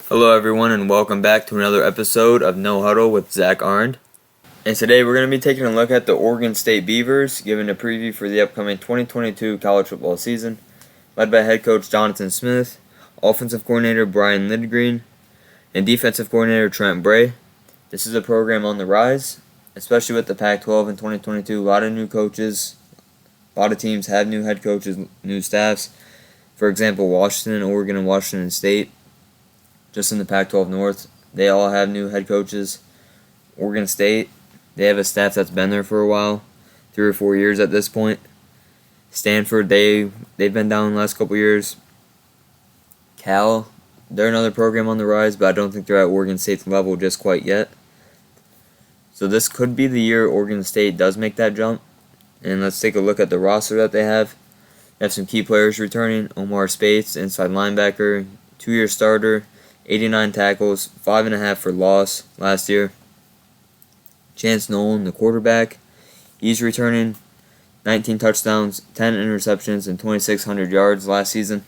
Hello everyone and welcome back to another episode of No Huddle with Zach Arndt. And today we're going to be taking a look at the Oregon State Beavers, giving a preview for the upcoming 2022 college football season, led by head coach Jonathan Smith, offensive coordinator Brian Lindgreen, and defensive coordinator Trent Bray. This is a program on the rise, especially with the Pac-12 in 2022. A lot of new coaches, a lot of teams have new head coaches, new staffs. For example, Washington, Oregon, and Washington State. Just in the Pac-12 North, they all have new head coaches. Oregon State, they have a staff that's been there for a while, 3 or 4 years at this point. Stanford, they've been down the last couple years. Cal, they're another program on the rise, but I don't think they're at Oregon State's level just quite yet. So this could be the year Oregon State does make that jump. And let's take a look at the roster that they have. They have some key players returning. Omar Speights, inside linebacker, 2-year starter. 89 tackles, 5.5 for loss last year. Chance Nolan, the quarterback, he's returning 19 touchdowns, 10 interceptions, and 2,600 yards last season.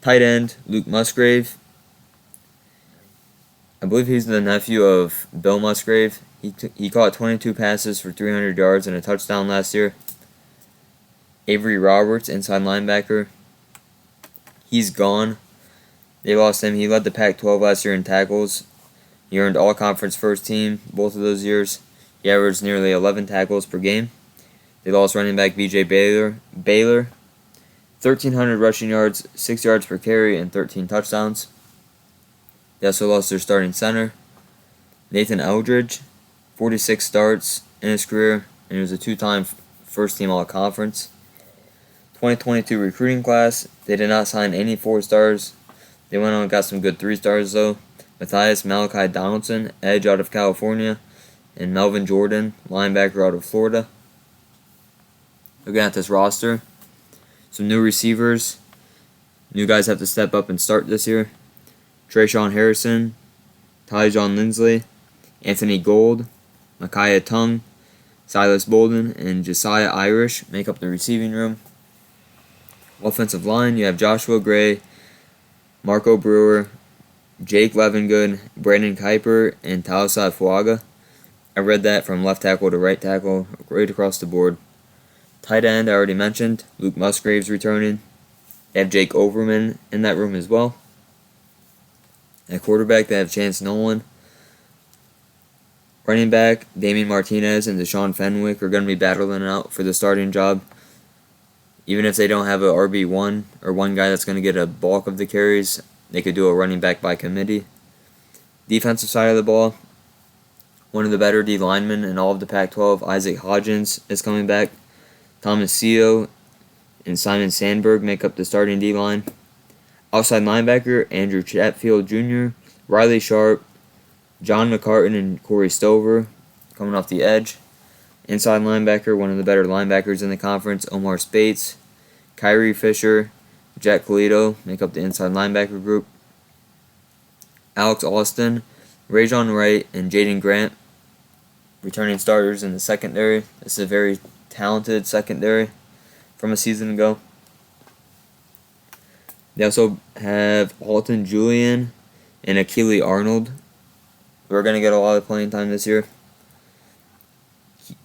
Tight end, Luke Musgrave. I believe he's the nephew of Bill Musgrave. He caught 22 passes for 300 yards and a touchdown last year. Avery Roberts, inside linebacker. He's gone. They lost him. He led the Pac-12 last year in tackles. He earned all-conference first team both of those years. He averaged nearly 11 tackles per game. They lost running back B.J. Baylor, 1,300 rushing yards, 6 yards per carry, and 13 touchdowns. They also lost their starting center, Nathan Eldridge, 46 starts in his career, and he was a 2-time first-team all-conference. 2022 recruiting class, they did not sign any 4-stars. They went on and got some good 3-stars though. Matthias Malachi Donaldson, edge out of California, and Melvin Jordan, linebacker out of Florida. Looking at this roster, some new receivers. New guys have to step up and start this year. Trayshawn Harrison, Tyjon Lindsley, Anthony Gold, Micaiah Tung, Silas Bolden, and Josiah Irish make up the receiving room. Offensive line, you have Joshua Gray, Marco Brewer, Jake Levengood, Brandon Kuiper, and Tausad Fuaga. I read that from left tackle to right tackle, right across the board. Tight end, I already mentioned. Luke Musgrave's returning. They have Jake Overman in that room as well. At quarterback, they have Chance Nolan. Running back, Damian Martinez and Deshaun Fenwick are going to be battling out for the starting job. Even if they don't have a RB1 or one guy that's going to get a bulk of the carries, they could do a running back by committee. Defensive side of the ball, one of the better D linemen in all of the Pac-12, Isaac Hodgins, is coming back. Thomas Seo and Simon Sandberg make up the starting D-line. Outside linebacker, Andrew Chatfield Jr., Riley Sharp, John McCartan, and Corey Stover coming off the edge. Inside linebacker, one of the better linebackers in the conference, Omar Speights, Kyrie Fisher, Jack Colito make up the inside linebacker group. Alex Austin, Rajon Wright, and Jaden Grant returning starters in the secondary. This is a very talented secondary from a season ago. They also have Alton Julian and Akili Arnold, who are going to get a lot of playing time this year.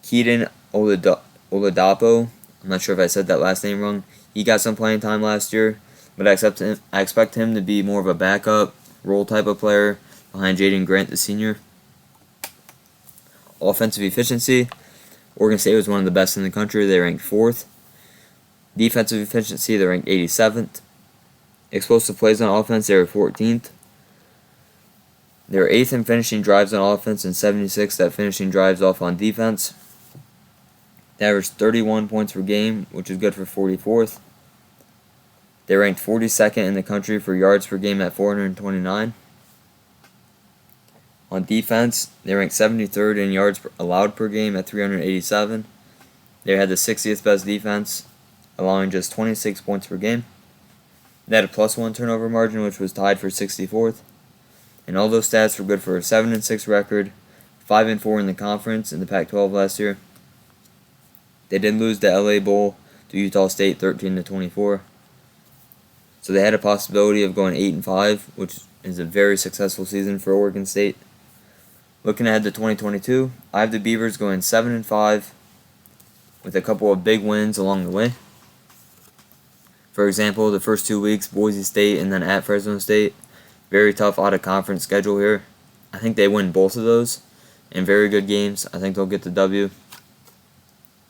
Keaton Oladapo, I'm not sure if I said that last name wrong. He got some playing time last year, but I expect him to be more of a backup role type of player behind Jaden Grant, the senior. Offensive efficiency, Oregon State was one of the best in the country. They ranked 4th. Defensive efficiency, they ranked 87th. Explosive plays on offense, they were 14th. They were 8th in finishing drives on offense and 76th at finishing drives off on defense. They averaged 31 points per game, which is good for 44th. They ranked 42nd in the country for yards per game at 429. On defense, they ranked 73rd in yards allowed per game at 387. They had the 60th best defense, allowing just 26 points per game. They had a +1 turnover margin, which was tied for 64th. And all those stats were good for a 7-6 record, 5-4 in the conference in the Pac-12 last year. They did lose the LA Bowl to Utah State 13-24. So they had a possibility of going 8-5, which is a very successful season for Oregon State. Looking ahead to 2022, I have the Beavers going 7-5 with a couple of big wins along the way. For example, the first 2 weeks, Boise State and then at Fresno State. Very tough out-of-conference schedule here. I think they win both of those in very good games. I think they'll get the W.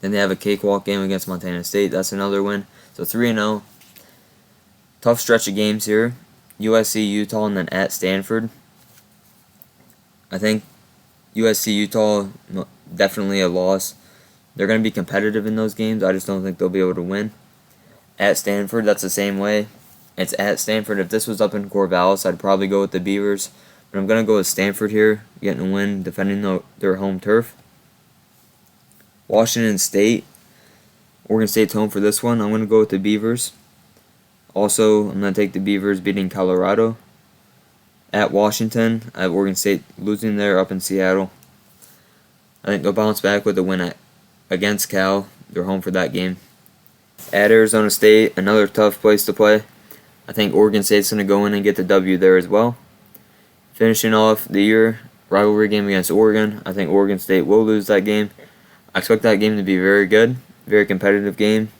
Then they have a cakewalk game against Montana State. That's another win. So 3-0. Tough stretch of games here. USC, Utah, and then at Stanford. I think USC, Utah, definitely a loss. They're going to be competitive in those games. I just don't think they'll be able to win. At Stanford, that's the same way. It's at Stanford. If this was up in Corvallis, I'd probably go with the Beavers. But I'm going to go with Stanford here, getting a win, defending their home turf. Washington State. Oregon State's home for this one. I'm going to go with the Beavers. Also, I'm going to take the Beavers beating Colorado. At Washington, I have Oregon State losing there up in Seattle. I think they'll bounce back with a win against Cal. They're home for that game. At Arizona State, another tough place to play. I think Oregon State's going to go in and get the W there as well. Finishing off the year, rivalry game against Oregon. I think Oregon State will lose that game. I expect that game to be very good, very competitive game.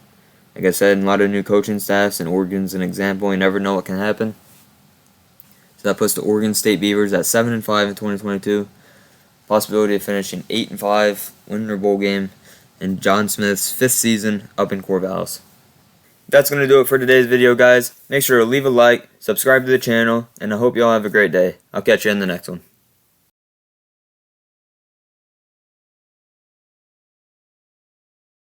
Like I said, a lot of new coaching staffs, and Oregon's an example. You never know what can happen. So that puts the Oregon State Beavers at 7-5 in 2022. Possibility of finishing 8-5, winning their bowl game in John Smith's 5th season up in Corvallis. That's going to do it for today's video, guys. Make sure to leave a like, subscribe to the channel, and I hope you all have a great day. I'll catch you in the next one.